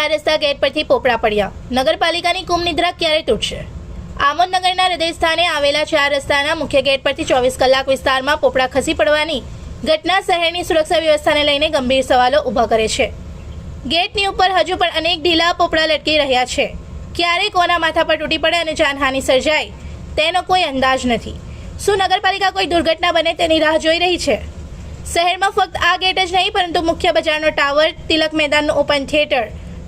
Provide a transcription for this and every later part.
ચાર રસ્તા ગેટ પરથી પોપડા પડ્યા। નગરપાલિકાની કુમનિદ્રા ક્યારે તૂટશે? આમોદનગરના હૃદય સ્થાને આવેલા ચાર રસ્તાના મુખ્ય ગેટ પરથી 24 કલાક વિસ્તારમાં પોપડા ખસી પડવાની ઘટના શહેરની સુરક્ષા વ્યવસ્થાને લઈને ગંભીર સવાલો ઊભા કરે છે। ગેટની ઉપર હજુ પણ અનેક ઢીલા પોપડા લટકી રહ્યા છે। ક્યારે કોના માથા પર તૂટી પડે અને જાનહાનિ સર્જાય તેનો કોઈ અંદાજ નથી। શું નગરપાલિકા કોઈ દુર્ઘટના બને તેની રાહ જોઈ રહી છે? શહેરમાં ફક્ત આ ગેટ જ નહીં પરંતુ મુખ્ય બજારનો ટાવર, તિલક મેદાનનું ઓપન થિયેટર,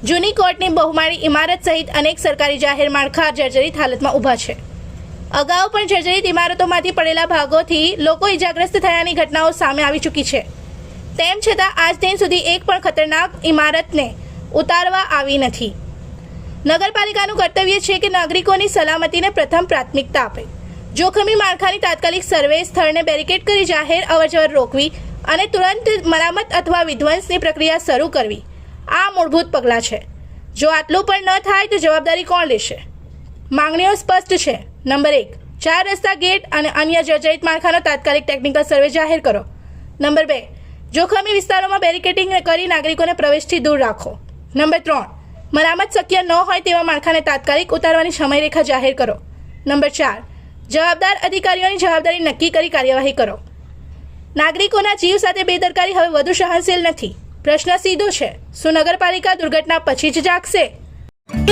જૂની કોર્ટની બહુમાળી ઇમારત સહિત અનેક સરકારી જાહેર માળખા જર્જરિત હાલતમાં ઊભા છે। અગાઉ પણ જર્જરિત ઇમારતોમાંથી પડેલા ભાગોથી લોકો ઇજાગ્રસ્ત થયાની ઘટનાઓ સામે આવી ચૂકી છે। તેમ છતાં આજ દિન સુધી એક પણ ખતરનાક ઇમારતને ઉતારવા આવી નથી। નગરપાલિકાનું કર્તવ્ય છે કે નાગરિકોની સલામતીને પ્રથમ પ્રાથમિકતા આપે, જોખમી માળખાની તાત્કાલિક સર્વે, સ્થળને બેરિકેડ કરી જાહેર અવરજવર રોકવી અને તુરંત મરામત અથવા વિધ્વંસની પ્રક્રિયા શરૂ કરવી આ મૂળભૂત પગલાં છે। જો આટલું પણ ન થાય તો જવાબદારી કોણ લેશે? માંગણીઓ સ્પષ્ટ છે। નંબર 1, ચાર રસ્તા ગેટ અને અન્ય જર્જરિત માળખાનો તાત્કાલિક ટેકનિકલ સર્વે જાહેર કરો। નંબર 2, જોખમી વિસ્તારોમાં બેરિકેડિંગ કરી નાગરિકોને પ્રવેશથી દૂર રાખો। નંબર 3, મરામત શક્ય ન હોય તેવા માળખાને તાત્કાલિક ઉતારવાની સમયરેખા જાહેર કરો। નંબર 4, જવાબદાર અધિકારીઓની જવાબદારી નક્કી કરી કાર્યવાહી કરો। નાગરિકોના જીવ સાથે બેદરકારી હવે વધુ સહનશીલ નથી। प्रश्न सीधो है, શું नगरपालिका दुर्घटना પછી જ જાગશે?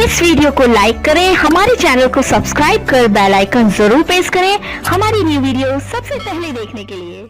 इस वीडियो को लाइक करें, हमारे चैनल को सब्सक्राइब कर बेल आइकन जरूर प्रेस करें हमारी न्यू वीडियो सबसे पहले देखने के लिए।